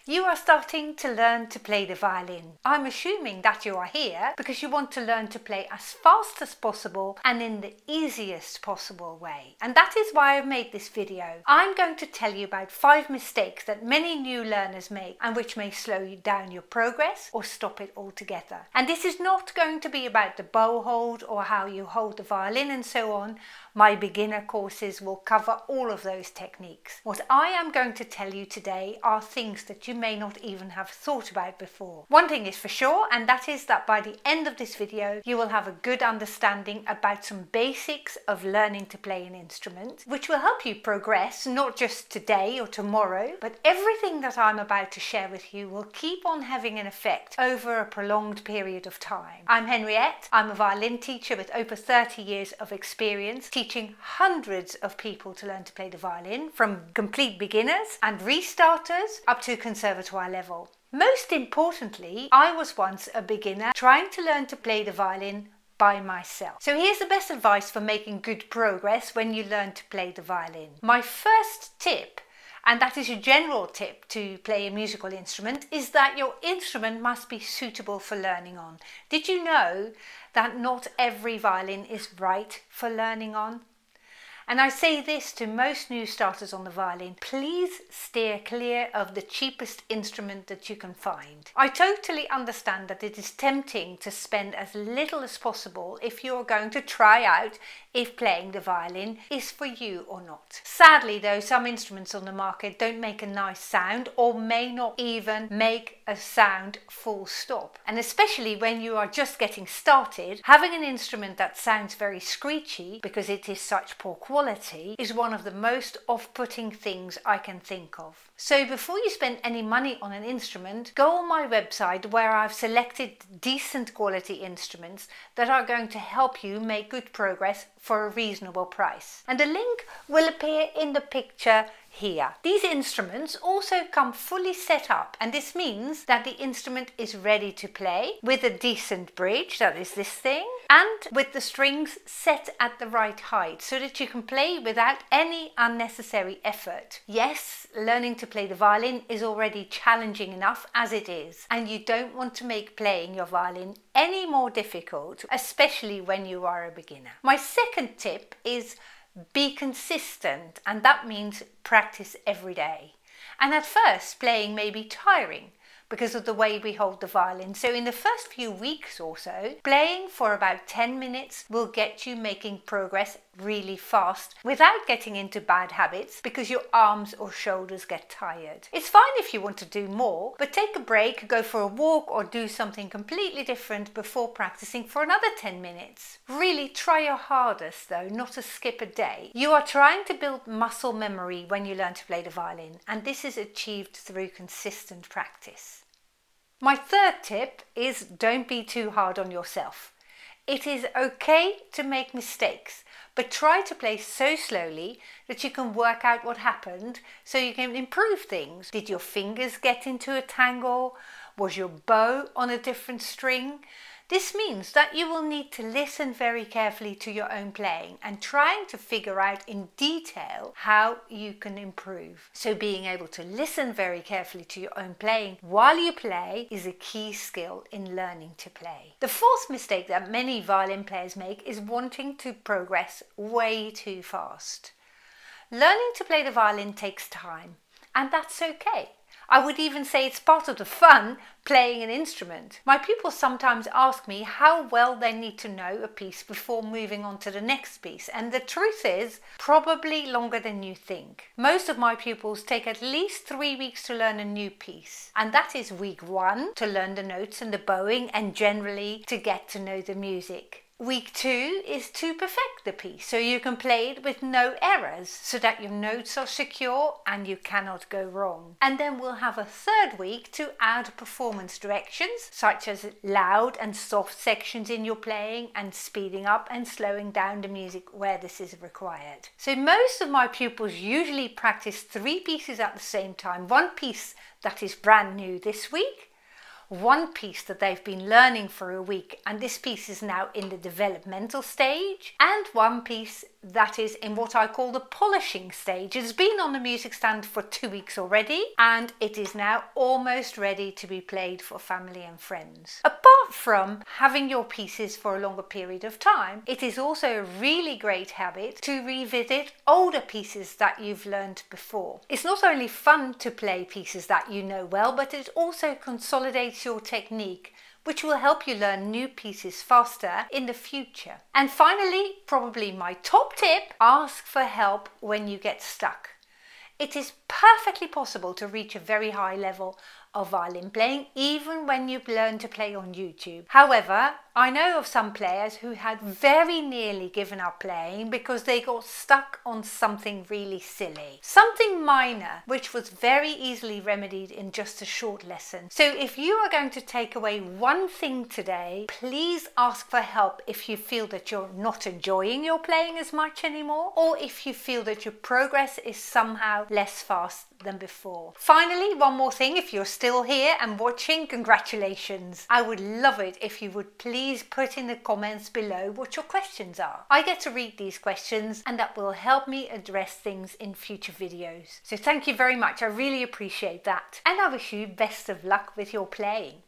You are starting to learn to play the violin. I'm assuming that you are here because you want to learn to play as fast as possible and in the easiest possible way. And that is why I've made this video. I'm going to tell you about 5 mistakes that many new learners make and which may slow you down your progress or stop it altogether. And this is not going to be about the bow hold or how you hold the violin and so on. My beginner courses will cover all of those techniques. What I am going to tell you today are things that you may not even have thought about before. One thing is for sure, and that is that by the end of this video you will have a good understanding about some basics of learning to play an instrument, which will help you progress not just today or tomorrow, but everything that I'm about to share with you will keep on having an effect over a prolonged period of time. I'm Henriette. I'm a violin teacher with over 30 years of experience, teaching hundreds of people to learn to play the violin, from complete beginners and restarters up to conservatoire level. Most importantly, I was once a beginner trying to learn to play the violin by myself. So here's the best advice for making good progress when you learn to play the violin. My first tip, and that is a general tip to play a musical instrument, is that your instrument must be suitable for learning on. Did you know that not every violin is right for learning on? And I say this to most new starters on the violin: please steer clear of the cheapest instrument that you can find. I totally understand that it is tempting to spend as little as possible if you're going to try out if playing the violin is for you or not. Sadly though, some instruments on the market don't make a nice sound or may not even make a sound full stop. And especially when you are just getting started, having an instrument that sounds very screechy because it is such poor quality is one of the most off-putting things I can think of. So before you spend any money on an instrument, go on my website where I've selected decent quality instruments that are going to help you make good progress for a reasonable price. And the link will appear in the picture here. These instruments also come fully set up, and this means that the instrument is ready to play with a decent bridge, that is this thing, and with the strings set at the right height so that you can play without any unnecessary effort. Yes, learning to play the violin is already challenging enough as it is, and you don't want to make playing your violin any more difficult, especially when you are a beginner. My second tip is be consistent, and that means practice every day. And at first, playing may be tiring because of the way we hold the violin. So in the first few weeks or so, playing for about 10 minutes will get you making progress really fast without getting into bad habits because your arms or shoulders get tired. It's fine if you want to do more, but take a break, go for a walk or do something completely different before practicing for another 10 minutes. Really try your hardest though, not to skip a day. You are trying to build muscle memory when you learn to play the violin, and this is achieved through consistent practice. My third tip is don't be too hard on yourself. It is okay to make mistakes, but try to play so slowly that you can work out what happened so you can improve things. Did your fingers get into a tangle? Was your bow on a different string? This means that you will need to listen very carefully to your own playing and trying to figure out in detail how you can improve. So being able to listen very carefully to your own playing while you play is a key skill in learning to play. The fourth mistake that many violin players make is wanting to progress way too fast. Learning to play the violin takes time, and that's okay. I would even say it's part of the fun playing an instrument. My pupils sometimes ask me how well they need to know a piece before moving on to the next piece, and the truth is probably longer than you think. Most of my pupils take at least 3 weeks to learn a new piece, and that is week 1 to learn the notes and the bowing and generally to get to know the music. Week 2 is to perfect the piece so you can play it with no errors so that your notes are secure and you cannot go wrong. And then we'll have a third week to add performance directions such as loud and soft sections in your playing and speeding up and slowing down the music where this is required. So most of my pupils usually practice 3 pieces at the same time. 1 piece that is brand new this week, one piece that they've been learning for a week, and this piece is now in the developmental stage, and one piece that is in what I call the polishing stage. It's been on the music stand for 2 weeks already, and it is now almost ready to be played for family and friends. Apart from having your pieces for a longer period of time, it is also a really great habit to revisit older pieces that you've learned before. It's not only fun to play pieces that you know well, but it also consolidates your technique, which will help you learn new pieces faster in the future. And finally, probably my top tip, ask for help when you get stuck. It is perfectly possible to reach a very high level of violin playing even when you've learned to play on YouTube. However, I know of some players who had very nearly given up playing because they got stuck on something really silly. Something minor, which was very easily remedied in just a short lesson. So if you are going to take away one thing today, please ask for help if you feel that you're not enjoying your playing as much anymore, or if you feel that your progress is somehow less fast than before. Finally, one more thing, if you're still here and watching, congratulations. I would love it if you would please put in the comments below what your questions are. I get to read these questions, and that will help me address things in future videos. So thank you very much, I really appreciate that. And I wish you best of luck with your playing.